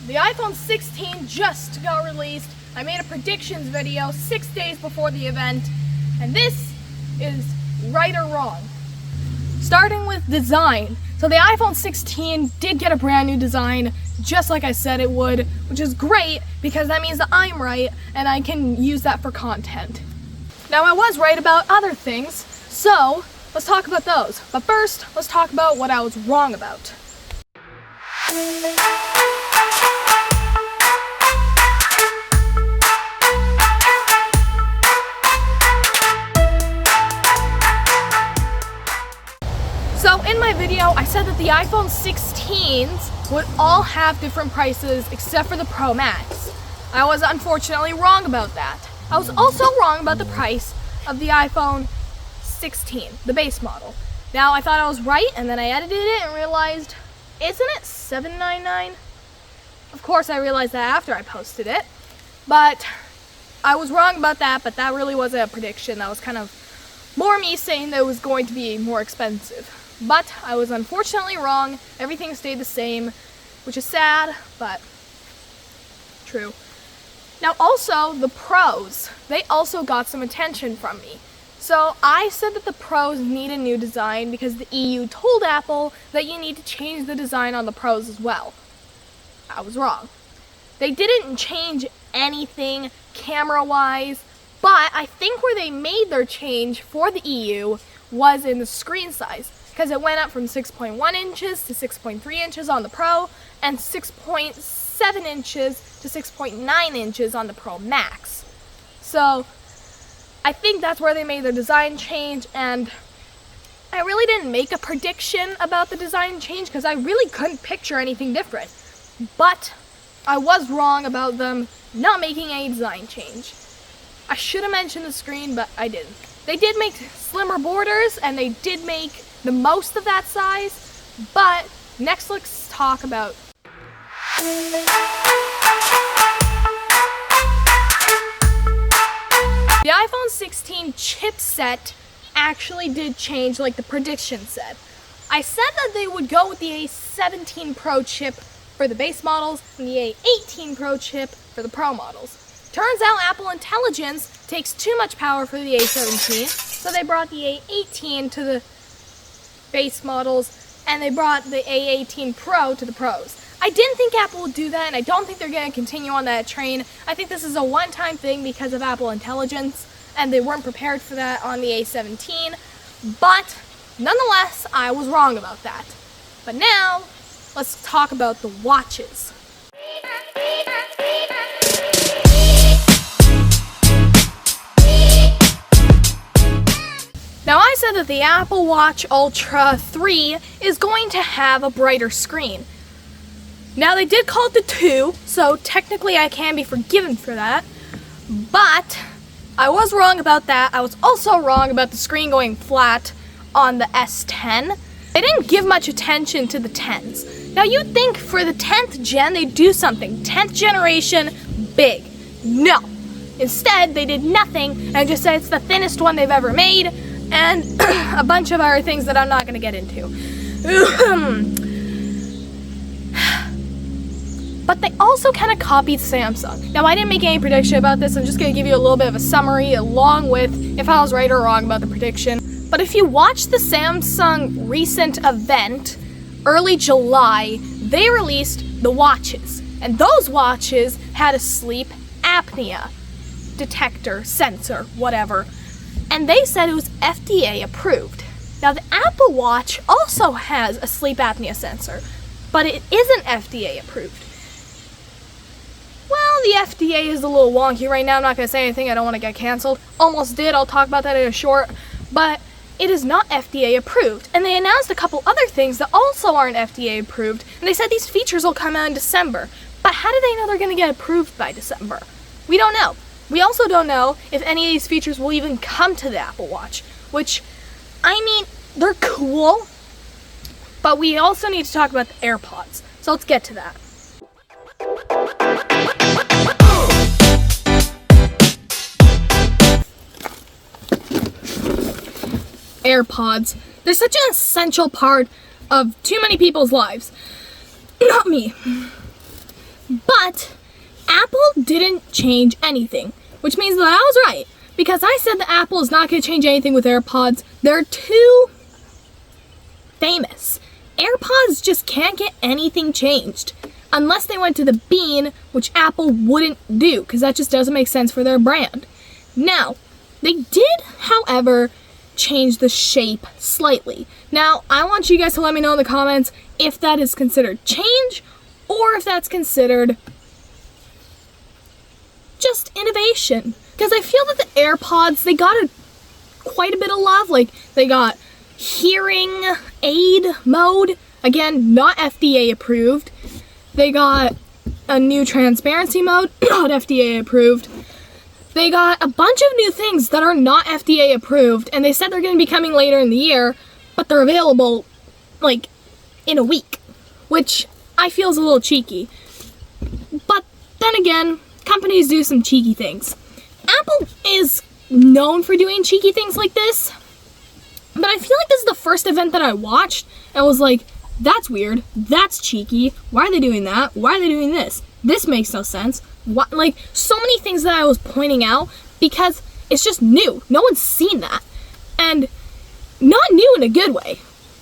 The iPhone 16 just got released. I made a predictions video 6 days before the event, and this is right or wrong. Starting with design. So the iPhone 16 did get a brand new design, just like I said it would, which is great because that means that I'm right and I can use that for content. Now I was right about other things, so let's talk about those. But first, let's talk about what I was wrong about. So in my video, I said that the iPhone 16s would all have different prices except for the Pro Max. I was unfortunately wrong about that. I was also wrong about the price of the iPhone 16, the base model. Now I thought I was right, and then I edited it and realized, isn't it $799? Of course I realized that after I posted it, but I was wrong about that, but that really wasn't a prediction. That was kind of more me saying that it was going to be more expensive. But I was unfortunately wrong. Everything stayed the same, which is sad, but true. Now also, the Pros, they also got some attention from me. So I said that the Pros need a new design because the EU told Apple that you need to change the design on the Pros as well. I was wrong. They didn't change anything camera-wise, but I think where they made their change for the EU was in the screen size, because it went up from 6.1 inches to 6.3 inches on the Pro and 6.7 inches to 6.9 inches on the Pro Max. So I think that's where they made their design change, and I really didn't make a prediction about the design change because I really couldn't picture anything different. But I was wrong about them not making any design change. I should have mentioned the screen, but I didn't. They did make slimmer borders, and they did make the most of that size, but next let's talk about the iPhone 16 chipset actually did change like the prediction said. I said that they would go with the A17 Pro chip for the base models and the A18 Pro chip for the Pro models. Turns out Apple Intelligence takes too much power for the A17, so they brought the A18 to the base models, and they brought the A18 Pro to the Pros. I didn't think Apple would do that, and I don't think they're going to continue on that train. I think this is a one-time thing because of Apple Intelligence, and they weren't prepared for that on the A17, but nonetheless, I was wrong about that. But now, let's talk about the watches. Now I said that the Apple Watch Ultra 3 is going to have a brighter screen. Now they did call it the 2, so technically I can be forgiven for that, but I was wrong about that. I was also wrong about the screen going flat on the S10. They didn't give much attention to the 10s. Now you'd think for the 10th gen they'd do something, 10th generation, big. No. Instead they did nothing and just said it's the thinnest one they've ever made, and a bunch of other things that I'm not going to get into. But they also kind of copied Samsung. Now, I didn't make any prediction about this. I'm just going to give you a little bit of a summary along with if I was right or wrong about the prediction. But if you watch the Samsung recent event, early July, they released the watches. And those watches had a sleep apnea detector, sensor, whatever. And they said it was FDA approved. Now the Apple Watch also has a sleep apnea sensor, but it isn't FDA approved. Well, the FDA is a little wonky right now. I'm not going to say anything. I don't want to get canceled. Almost did. I'll talk about that in a short. But it is not FDA approved. And they announced a couple other things that also aren't FDA approved. And they said these features will come out in December. But how do they know they're going to get approved by December? We don't know. We also don't know if any of these features will even come to the Apple Watch, which, I mean, they're cool, but we also need to talk about the AirPods. So let's get to that. AirPods. They're such an essential part of too many people's lives. Not me. But Apple didn't change anything, which means that I was right. Because I said that Apple is not going to change anything with AirPods. They're too famous. AirPods just can't get anything changed. Unless they went to the Bean, which Apple wouldn't do, because that just doesn't make sense for their brand. Now, they did, however, change the shape slightly. Now, I want you guys to let me know in the comments if that is considered change or if that's considered just innovation. Because I feel that the AirPods, they got quite a bit of love. Like, they got hearing aid mode. Again, not FDA approved. They got a new transparency mode, not FDA approved. They got a bunch of new things that are not FDA approved, and they said they're going to be coming later in the year, but they're available, like, in a week, which I feel is a little cheeky. But then again, companies do some cheeky things. Apple is known for doing cheeky things like this, but I feel like this is the first event that I watched and was like, that's weird, that's cheeky, why are they doing that, why are they doing this? This makes no sense. What, like, so many things that I was pointing out because it's just new. No one's seen that. And not new in a good way.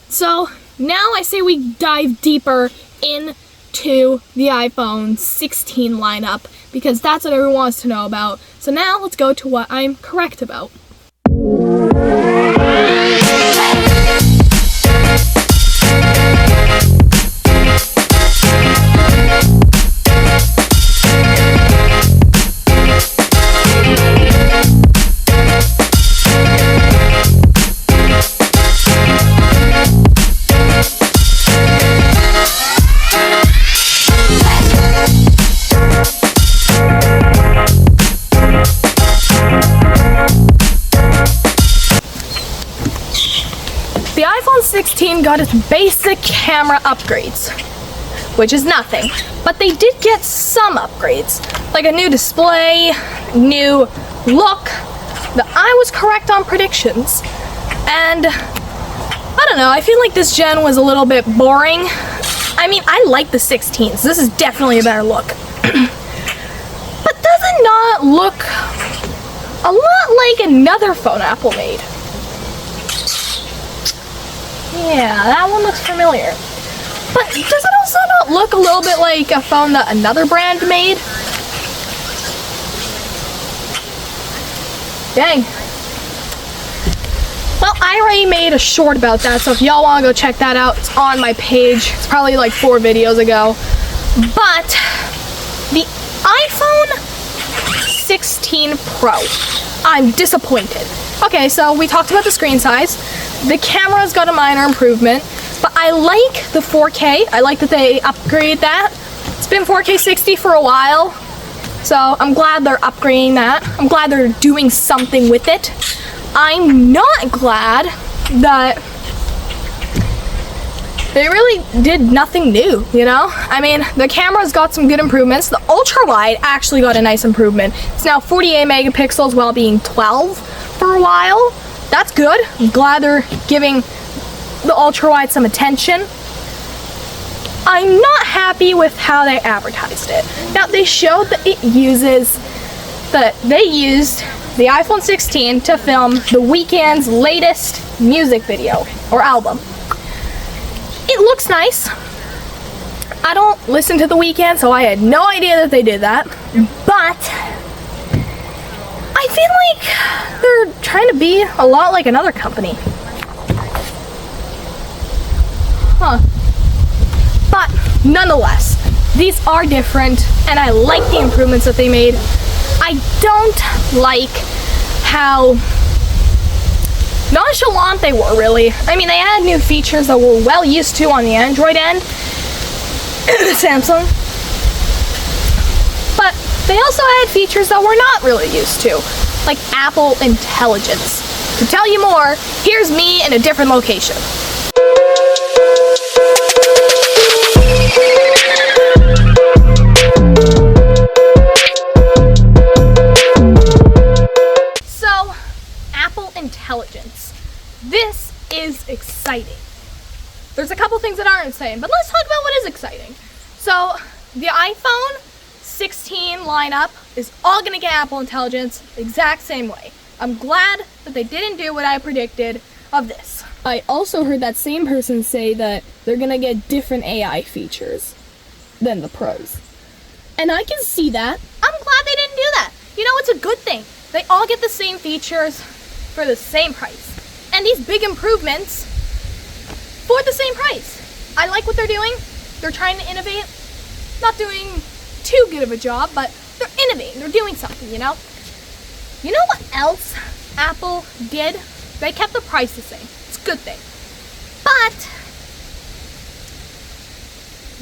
So now I say we dive deeper into the iPhone 16 lineup because that's what everyone wants to know about. So now let's go to what I'm correct about. The iPhone 16 got its basic camera upgrades, which is nothing, but they did get some upgrades, like a new display, new look. I was correct on predictions, and I don't know, I feel like this gen was a little bit boring. I mean, I like the 16s, this is definitely a better look. But does it not look a lot like another phone Apple made? Yeah, that one looks familiar. But does it also not look a little bit like a phone that another brand made? Dang. Well, I already made a short about that, so if y'all want to go check that out, it's on my page. It's probably like 4 videos ago. But the iPhone 16 Pro, I'm disappointed. Okay, so we talked about the screen size. The camera's got a minor improvement, but I like the 4K. I like that they upgraded that. It's been 4K 60 for a while, so I'm glad they're upgrading that. I'm glad they're doing something with it. I'm not glad that they really did nothing new, you know? I mean, the camera's got some good improvements. The ultra-wide actually got a nice improvement. It's now 48 megapixels while being 12 for a while. That's good. I'm glad they're giving the ultra-wide some attention. I'm not happy with how they advertised it. Now, they showed that they used the iPhone 16 to film The Weeknd's latest music video or album. It looks nice. I don't listen to The Weeknd, so I had no idea that they did that. But I feel like they're trying to be a lot like another company. Huh. But nonetheless, these are different, and I like the improvements that they made. I don't like how nonchalant they were, really. I mean, they added new features that we're well used to on the Android end, Samsung. But they also added features that we're not really used to, like Apple Intelligence. To tell you more, here's me in a different location. So, Apple Intelligence. This is exciting. There's a couple things that aren't exciting, but let's talk about what is exciting. So, the iPhone 16 lineup is all gonna get Apple Intelligence the exact same way. I'm glad that they didn't do what I predicted of this. I also heard that same person say that they're gonna get different AI features than the Pros. And I can see that. I'm glad they didn't do that. You know, it's a good thing. They all get the same features for the same price. And these big improvements for the same price. I like what they're doing. They're trying to innovate. Not doing too good of a job, but they're innovating. They're doing something, you know? You know what else Apple did? They kept the price the same. It's a good thing. But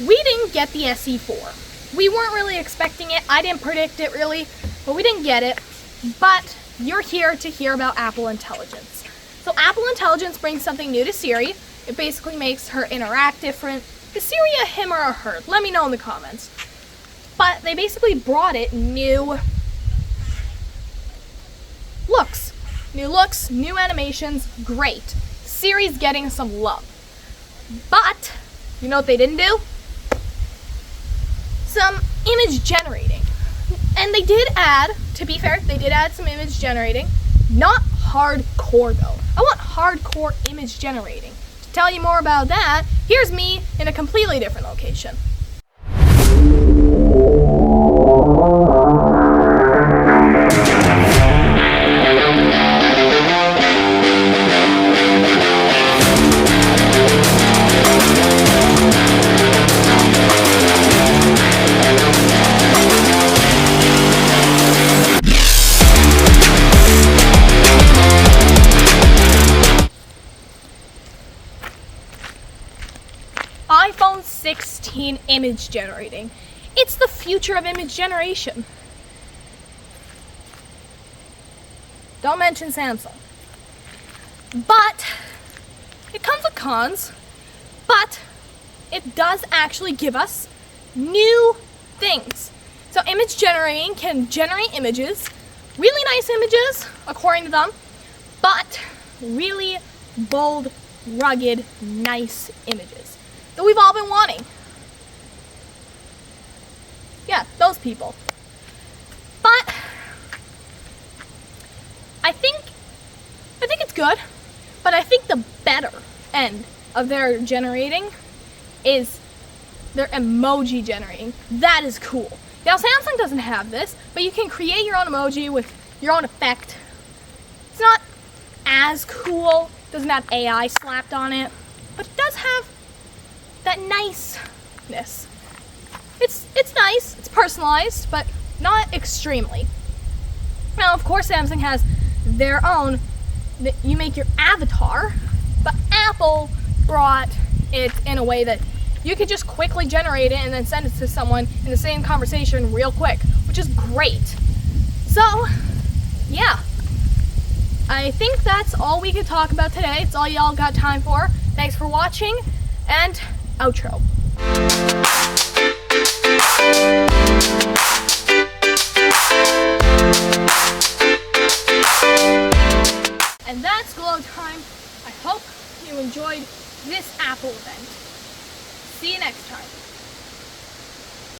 we didn't get the SE4. We weren't really expecting it. I didn't predict it really, but we didn't get it. But you're here to hear about Apple Intelligence. So Apple Intelligence brings something new to Siri. It basically makes her interact different. Is Siri a him or a her? Let me know in the comments. But they basically brought it new looks. New looks, new animations, great. Siri's getting some love. But, you know what they didn't do? Some image generating. And they did add, to be fair, they did add some image generating. Not hardcore though. I want hardcore image generating. To tell you more about that, here's me in a completely different location. iPhone 16 image generating. It's the future of image generation. Don't mention Samsung. But it comes with cons, but it does actually give us new things. So image generating can generate images, really nice images, according to them, but really bold, rugged, nice images that we've all been wanting. Yeah, those people. But I think it's good, but I think the better end of their generating is their emoji generating. That is cool. Now Samsung doesn't have this, but you can create your own emoji with your own effect. It's not as cool, doesn't have AI slapped on it, but it does have that niceness. It's nice, it's personalized, but not extremely. Now, of course, Samsung has their own, that you make your avatar, but Apple brought it in a way that you could just quickly generate it and then send it to someone in the same conversation real quick, which is great. So, yeah. I think that's all we could talk about today. It's all y'all got time for. Thanks for watching, and outro. And that's Glow Time. I hope you enjoyed this Apple event. See you next time.